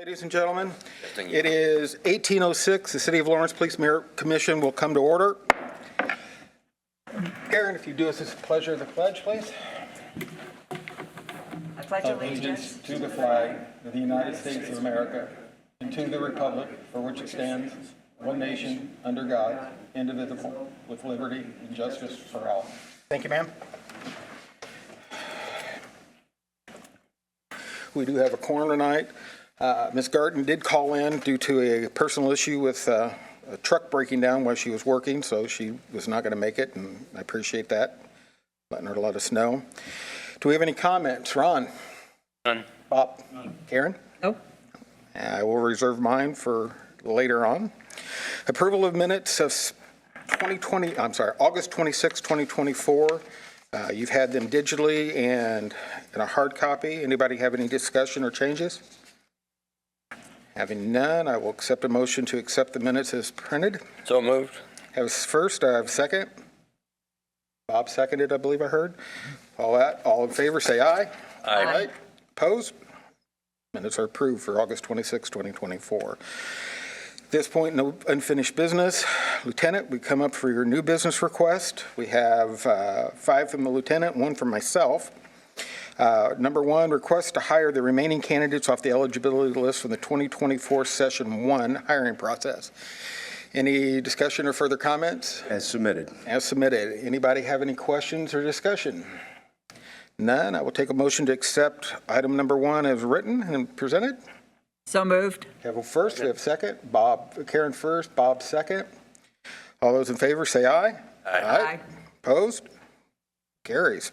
Ladies and gentlemen, it is 18:06. The City of Lawrence Police Merit Commission will come to order. Karen, if you do us this pleasure of the pledge, please. I pledge allegiance To the flag of the United States of America and to the republic for which it stands, one nation, under God, indivisible, with liberty and justice for all. Thank you, ma'am. We do have a quorum tonight. Ms. Garten did call in due to a personal issue with a truck breaking down while she was working, so she was not going to make it, and I appreciate that, letting her let us know. Do we have any comments? Ron? None. Bob? None. Karen? No. I will reserve mine for later on. Approval of minutes of August 26, 2024. You've had them digitally and in a hard copy. Anybody have any discussion or changes? Having none, I will accept a motion to accept the minutes as printed. So moved. Have a first, I have a second. Bob seconded, I believe I heard. All in favor, say aye. Aye. Opposed? Minutes are approved for August 26, 2024. At this point, no unfinished business. Lieutenant, we come up for your new business request. We have 5 from the lieutenant, 1 from myself. Number 1, request to hire the remaining candidates off the eligibility list from the 2024 Session 1 hiring process. Any discussion or further comments? As submitted. As submitted. Anybody have any questions or discussion? None. I will take a motion to accept item number 1 as written and presented. So moved. Have a first, we have second. Karen first, Bob second. All those in favor say aye. Aye. Opposed? Carries.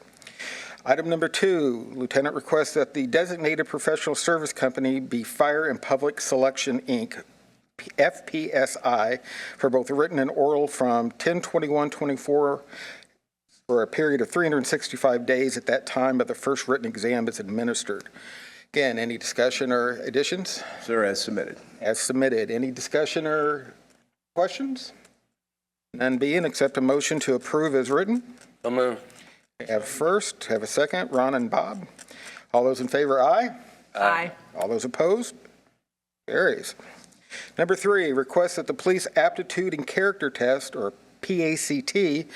Item number 2, Lieutenant requests that the designated professional service company be Fire and Public Selection, Inc., FPSI, for both written and oral from 10/21/24 for a period of 365 days at that time of the first written exam is administered. Again, any discussion or additions? Sir, as submitted. As submitted. Any discussion or questions? None being, accept a motion to approve as written. So moved. Have first, have a second, Ron and Bob. All those in favor, aye. Aye. All those opposed? Carries. Number 3, request that the police aptitude and character test, or PACT,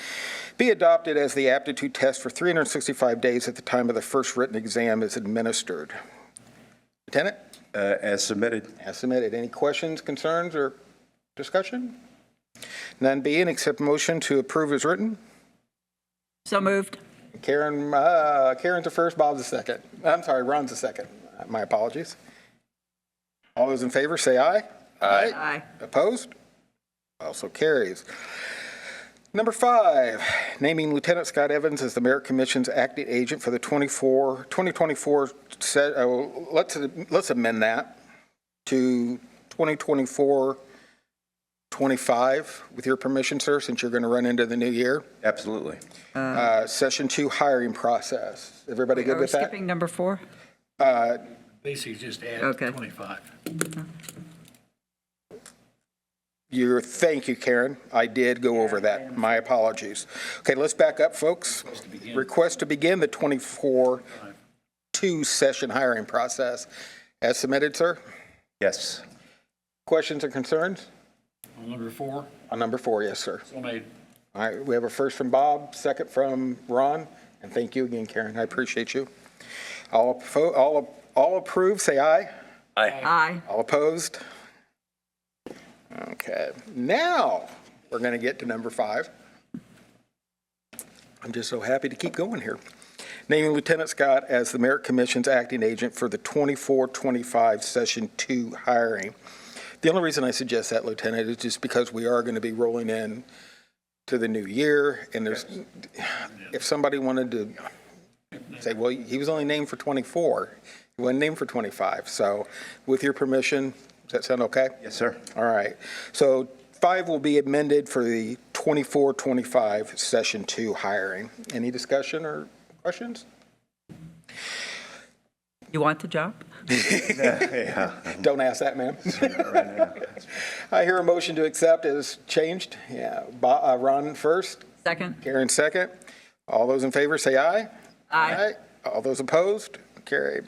be adopted as the aptitude test for 365 days at the time of the first written exam is administered. Lieutenant? As submitted. As submitted. Any questions, concerns, or discussion? None being, accept motion to approve as written. So moved. Karen's the first, Bob's the second. I'm sorry, Ron's the second. My apologies. All those in favor say aye. Aye. Aye. Opposed? Also carries. Number 5, naming Lieutenant Scott Evans as the Merit Commission's acting agent for the 2024 let's amend that to 2024-25 with your permission, sir, since you're going to run into the new year. Absolutely. Session 2 hiring process. Everybody good Are we with that? skipping number 4? Basically, just add Okay. 25. Thank you, Karen. I did go over that. My apologies. Okay, let's back up, folks. Request to begin the 24-2 session hiring process. As submitted, sir? Yes. Questions or concerns? On number 4, On number 4, yes, sir. so made. All right, we have a first from Bob, second from Ron, and thank you again, Karen. I appreciate you. All approved, say aye. Aye. Aye. All opposed? Okay, now we're going to get to number 5. I'm just so happy to keep going here. Naming Lieutenant Scott as the Merit Commission's acting agent for the 24-25 Session 2 hiring. The only reason I suggest that, Lieutenant, is just because we are going to be rolling in to the new year, and if somebody wanted to say, well, he was only named for 24, he wasn't named for 25. So with your permission, does that sound okay? Yes, sir. All right. So 5 will be amended for the 24-25 Session 2 hiring. Any discussion or questions? You want the job? Yeah. Don't ask that, ma'am. I hear a motion to accept as changed. Yeah. Ron first, Second? Karen second. All those in favor say aye. Aye. All those opposed? Carried.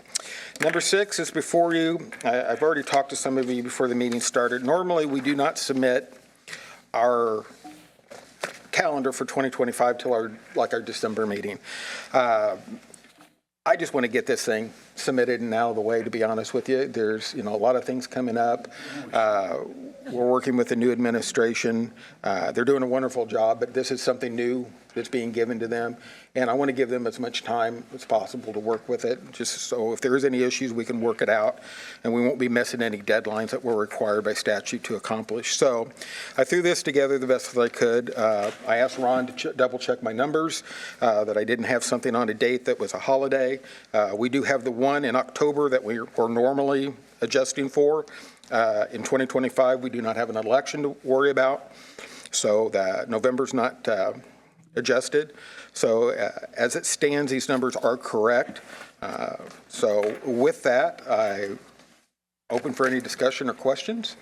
Number 6 is before you. I've already talked to some of you before the meeting started. Normally, we do not submit our calendar for 2025 till our December meeting. I just want to get this thing submitted and out of the way, to be honest with you. There's, a lot of things coming up. We're working with the new administration. They're doing a wonderful job, but this is something new that's being given to them. And I want to give them as much time as possible to work with it, just so if there is any issues, we can work it out, and we won't be missing any deadlines that we're required by statute to accomplish. So I threw this together the best that I could. I asked Ron to double check my numbers, that I didn't have something on a date that was a holiday. We do have the one in October that we're normally adjusting for. In 2025, we do not have an election to worry about, so that November's not adjusted. So as it stands, these numbers are correct. So with that, I open for any discussion or questions.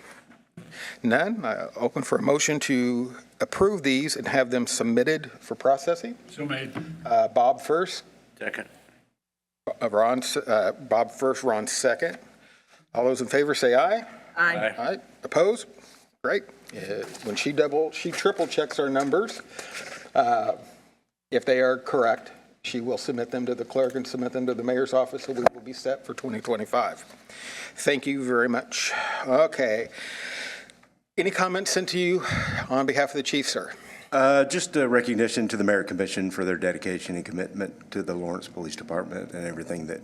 None. I open for a motion to approve these and have them submitted for processing. So made. Bob first. Second. Bob first, Ron second. All those in favor say aye. Aye. Aye. Opposed? Great. When she triple checks our numbers, if they are correct, she will submit them to the clerk and submit them to the mayor's office, so we will be set for 2025. Thank you very much. Okay. Any comments sent to you on behalf of the chief, sir? Just a recognition to the Merit Commission for their dedication and commitment to the Lawrence Police Department and everything that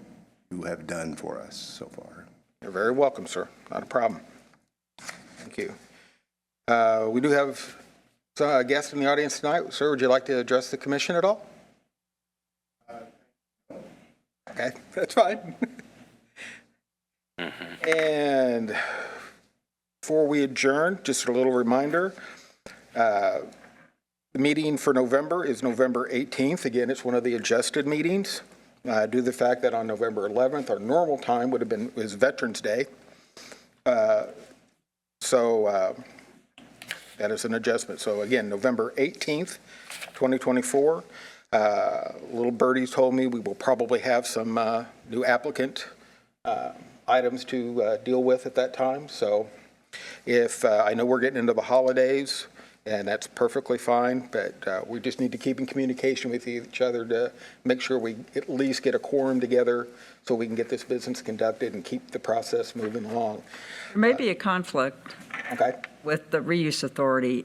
you have done for us so far. You're very welcome, sir. Not a problem. Thank you. We do have a guest in the audience tonight. Sir, would you like to address the commission at all? Okay, that's fine. And before we adjourn, just a little reminder, the meeting for November is November 18th. Again, it's one of the adjusted meetings. Due to the fact that on November 11th, our normal time was Veterans Day. So that is an adjustment. So again, November 18th, 2024. Little birdie told me we will probably have some new applicant items to deal with at that time. So if I know we're getting into the holidays, and that's perfectly fine, but we just need to keep in communication with each other to make sure we at least get a quorum together so we can get this business conducted and keep the process moving along. There may be a conflict Okay? with the reuse authority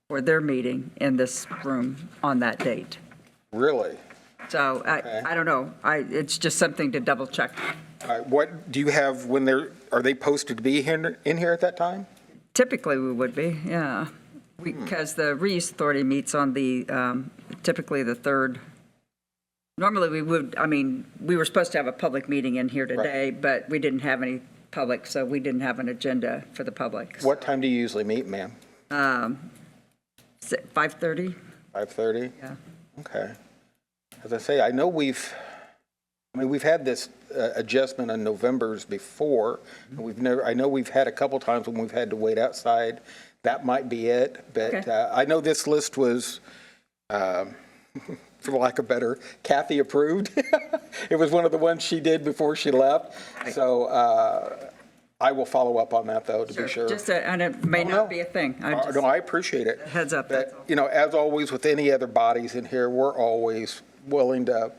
for their meeting in this room on that date. Really? So Okay. I don't know. It's just something to double check. All right, what do you have are they posted to be in here at that time? Typically, we would be, yeah. Because the reuse authority meets on typically the third. Normally, we were supposed to have a public meeting in here today, but we didn't have any public, so we didn't have an agenda for the public. What time do you usually meet, ma'am? 5:30? 5:30? Yeah. Okay. As I say, I know we've had this adjustment on November's before. And I know we've had a couple times when we've had to wait outside. That might be it, but Okay. I know this list was, for lack of better, Kathy approved. It was one of the ones she did before she left. So I will follow up on that, though, to be sure. And it may Oh, not no. be a thing. No, I appreciate it. Heads up, that's But, all. as always with any other bodies in here, we're always willing to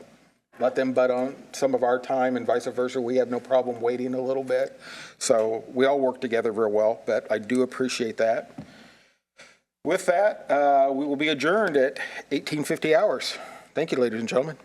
let them butt on some of our time and vice versa. We have no problem waiting a little bit. So we all work together real well, but I do appreciate that. With that, we will be adjourned at 18:50 hours. Thank you, ladies and gentlemen.